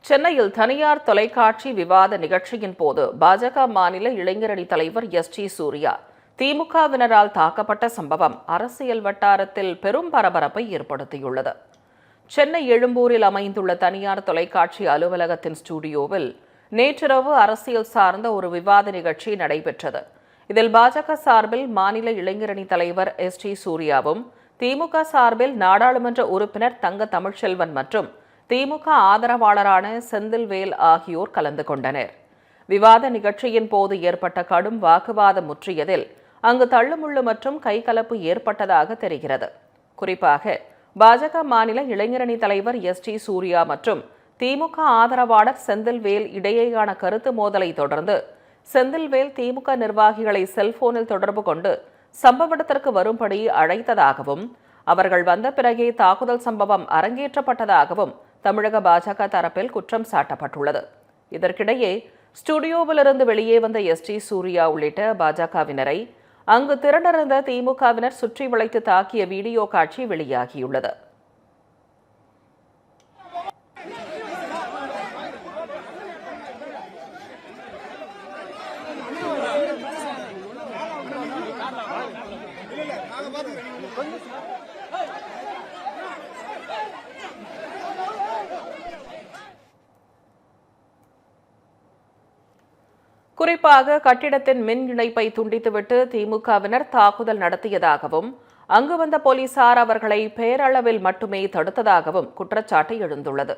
சென்னையில் தனியார் தொலைக்காட்சி விவாத நிகழ்ச்சியின் போது பாஜக மாநில இளைஞரணி தலைவர் எஸ்.டி. சூர்யா திமுகவினரால் தாக்கப்பட்ட சம்பவம் அரசியல் வட்டாரத்தில் பெரும் பரபரப்பை ஏற்படுத்தியுள்ளது. சென்னை எழும்பூரில் அமைந்துள்ள தனியார் தொலைக்காட்சி அலுவலகத்தின் ஸ்டுடியோவில் நேற்றிரவு அரசியல் சார்ந்த ஒரு விவாத நிகழ்ச்சி நடைபெற்றது. இதில் பாஜக சார்பில் மாநில இளைஞரணி தலைவர் எஸ்.டி. சூர்யாவும், திமுக சார்பில் நாடாளுமன்ற உறுப்பினர் தங்க தமிழ்ச்செல்வன் மற்றும் திமுக ஆதரவாளரான செந்தில்வேல் ஆகியோர் கலந்து கொண்டனர். விவாத நிகழ்ச்சியின் போது ஏற்பட்ட கடும் வாக்குவாதம் முற்றியதில் அங்கு தள்ளுமுள்ளு மற்றும் கைகலப்பு ஏற்பட்டதாக தெரிகிறது. குறிப்பாக பாஜக மாநில இளைஞரணி தலைவர் எஸ்.டி. சூர்யா மற்றும் திமுக ஆதரவாளர் செந்தில்வேல் இடையேயான கருத்து மோதலை தொடர்ந்து செந்தில்வேல் திமுக நிர்வாகிகளை செல்போனில் தொடர்பு கொண்டு சம்பவ இடத்திற்கு வரும்படி அழைத்ததாகவும், அவர்கள் வந்த பிறகே தாக்குதல் சம்பவம் அரங்கேற்றப்பட்டதாகவும் தமிழக பாஜக தரப்பில் குற்றம் சாட்டப்பட்டுள்ளது. இதற்கிடையே ஸ்டுடியோவிலிருந்து வெளியே வந்த எஸ்.டி. சூர்யா உள்ளிட்ட பாஜகவினரை அங்கு திரண்டிருந்த திமுகவினர் சுற்றி வளைத்து தாக்கிய வீடியோ காட்சி வெளியாகியுள்ளது. குறிப்பாக கட்டிடத்தின் மின் இணைப்பை துண்டித்துவிட்டு திமுகவினர் தாக்குதல் நடத்தியதாகவும், அங்கு வந்த போலீசார் அவர்களை பேரளவில் மட்டுமே தடுத்ததாகவும் குற்றச்சாட்டு எழுந்துள்ளது.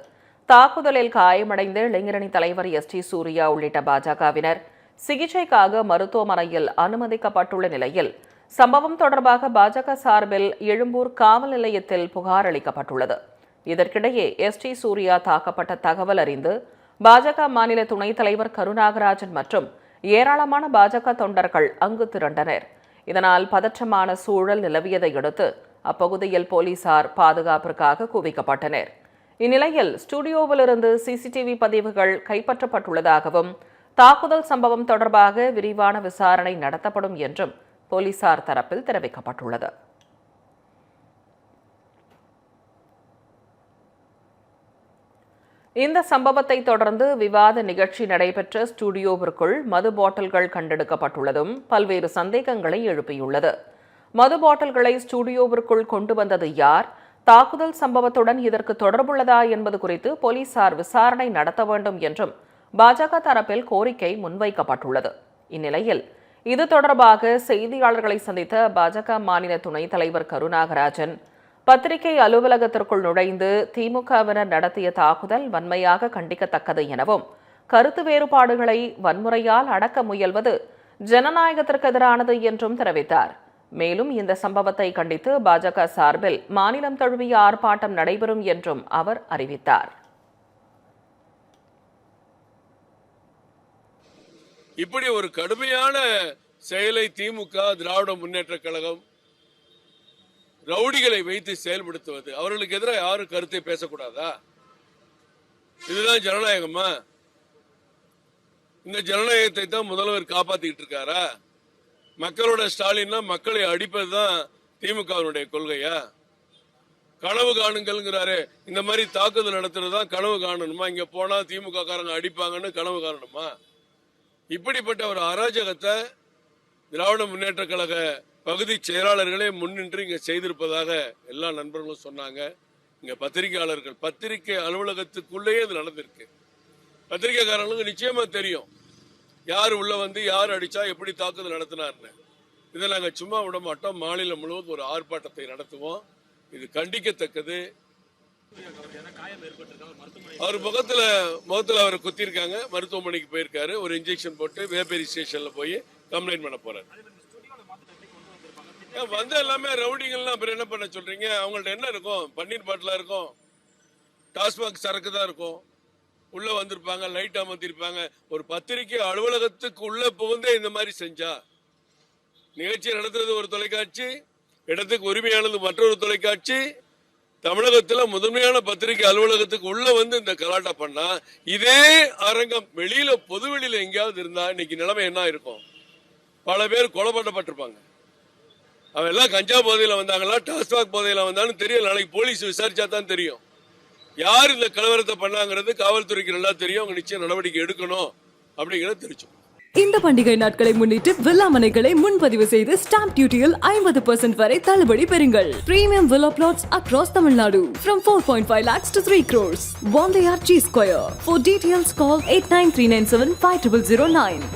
தாக்குதலில் காயமடைந்த இளைஞரணி தலைவர் எஸ்.டி. சூர்யா உள்ளிட்ட பாஜகவினர் சிகிச்சைக்காக மருத்துவமனையில் அனுமதிக்கப்பட்டுள்ள நிலையில் சம்பவம் தொடர்பாக பாஜக சார்பில் எழும்பூர் காவல் நிலையத்தில் புகார் அளிக்கப்பட்டுள்ளது. இதற்கிடையே எஸ்.டி. சூர்யா தாக்கப்பட்ட தகவல் அறிந்து பாஜக மாநில துணைத் தலைவர் கருநாகராஜன் மற்றும் ஏராளமான பாஜக தொண்டர்கள் அங்கு திரண்டனர். இதனால் பதற்றமான சூழல் நிலவியதை அடுத்து அப்பகுதியில் போலீசார் பாதுகாப்பிற்காக குவிக்கப்பட்டனர். இந்நிலையில் ஸ்டுடியோவிலிருந்து சிசிடிவி பதிவுகள் கைப்பற்றப்பட்டுள்ளதாகவும், தாக்குதல் சம்பவம் தொடர்பாக விரிவான விசாரணை நடத்தப்படும் என்றும் போலீசார் தரப்பில் தெரிவிக்கப்பட்டுள்ளது. இந்த சம்பவத்தை தொடர்ந்து விவாத நிகழ்ச்சி நடைபெற்ற ஸ்டுடியோவிற்குள் மது பாட்டில்கள் கண்டெடுக்கப்பட்டுள்ளதும் பல்வேறு சந்தேகங்களை எழுப்பியுள்ளது. மது பாட்டில்களை ஸ்டுடியோவிற்குள் கொண்டு வந்தது யார், தாக்குதல் சம்பவத்துடன் இதற்கு தொடர்புள்ளதா என்பது குறித்து போலீசார் விசாரணை நடத்த வேண்டும் என்றும் பாஜக தரப்பில் கோரிக்கை முன்வைக்கப்பட்டுள்ளது. இந்நிலையில் இது தொடர்பாக செய்தியாளர்களை சந்தித்த பாஜக மாநில துணைத் தலைவர் கருநாகராஜன், பத்திரிகை அலுவலகத்திற்குள் நுழைந்து திமுகவினர் நடத்திய தாக்குதல் வன்மையாக கண்டிக்கத்தக்கது எனவும், கருத்து வேறுபாடுகளை வன்முறையால் அடக்க முயல்வது ஜனநாயகத்திற்கு எதிரானது என்றும் தெரிவித்தார். மேலும் இந்த சம்பவத்தை கண்டித்து பாஜக சார்பில் மாநிலம் தழுவிய ஆர்ப்பாட்டம் நடைபெறும் என்றும் அவர் அறிவித்தார். இப்படி ஒரு கடுமையான செயலை திமுக, திராவிட முன்னேற்ற கழகம் ரவுடிகளை வைத்து செயல்படுத்துவது, அவர்களுக்கு எதிராக யாரும் கருத்தை பேசக்கூடாதா? இதுதான் ஜனநாயகமா? இந்த ஜனநாயகத்தை தான் முதல்வர் காப்பாத்திட்டு இருக்காரா? மக்களோட ஸ்டாலின்னா மக்களை அடிப்பதுதான் திமுகவினுடைய கொள்கையா? கனவு காணுங்கள்ங்கிறாரு. இந்த மாதிரி தாக்குதல் நடத்துறதுதான் கனவு காணணுமா? இங்க போனா திமுக காரங்க அடிப்பாங்கன்னு கனவு காணணுமா? இப்படிப்பட்ட ஒரு அராஜகத்தை திராவிட முன்னேற்ற கழக பகுதி செயலாளர்களே முன்னின்று இங்க செய்திருப்பதாக எல்லா நண்பர்களும் சொன்னாங்க. இங்க பத்திரிகையாளர்கள், பத்திரிகை அலுவலகத்துக்குள்ளேயே இது நடந்திருக்கு. பத்திரிகைக்காரர்களுக்கு நிச்சயமா தெரியும் யார் உள்ள வந்து யார் அடிச்சா எப்படி தாக்குதல் நடத்தினார்னு. இதை நாங்க சும்மா விட மாட்டோம். மாநிலம் முழுவதும் ஒரு ஆர்ப்பாட்டத்தை நடத்துவோம். இது கண்டிக்கத்தக்கது. அவர் முகத்துல அவரை குத்திருக்காங்க. மருத்துவமனைக்கு போயிருக்காரு. ஒரு இன்ஜெக்ஷன் போட்டு வேப்பேரி ஸ்டேஷன்ல போய் கம்ப்ளைண்ட் பண்ண போறாரு. வந்து எல்லாமே ரவுடிங்கள்லாம் அப்புறம் என்ன பண்ண சொல்றீங்க? அவங்கள்ட்ட என்ன இருக்கும்? பன்னீர் பாட்டிலா இருக்கும், டாஸ்மாக் சரக்கு தான் இருக்கும். உள்ள வந்திருப்பாங்க, லைட் அமர்த்திருப்பாங்க. ஒரு பத்திரிகை அலுவலகத்துக்கு உள்ள புகுந்தே இந்த மாதிரி செஞ்சா, நிகழ்ச்சி நடத்துறது ஒரு தொலைக்காட்சி, இடத்துக்கு உரிமையானது மற்றொரு தொலைக்காட்சி, தமிழகத்துல முதன்மையான பத்திரிகை அலுவலகத்துக்கு உள்ள வந்து இந்த கலாட்டா பண்ணா, இதே அரங்கம் வெளியில பொதுவெளியில எங்கேயாவது இருந்தா இன்னைக்கு நிலைமை என்ன இருக்கும்? பல பேர் கொலை பண்ணப்பட்டிருப்பாங்க. அவன் எல்லாம் கஞ்சா போதையில வந்தாங்களா, டாஸ்மாக் போதையில வந்தாலும் தெரியல. நாளைக்கு போலீஸ் விசாரிச்சா தான் தெரியும். யார் இந்த கலவரத்தை பண்ணாங்கிறது காவல்துறைக்கு நல்லா தெரியும். அவங்க நிச்சயம் நடவடிக்கை எடுக்கணும் அப்படிங்கறத தெரிவிச்சோம். இந்த பண்டிகை நாட்களை முன்னிட்டு வில்லா மனைகளை முன்பதிவு செய்து ஸ்டாம்ப் டியூட்டியில் 50% வரை தள்ளுபடி பெறுங்கள். Premium villa flats across Tamil Nadu from 4.5 lakhs to 3 crores. One layer G Square. For details call 8939750009.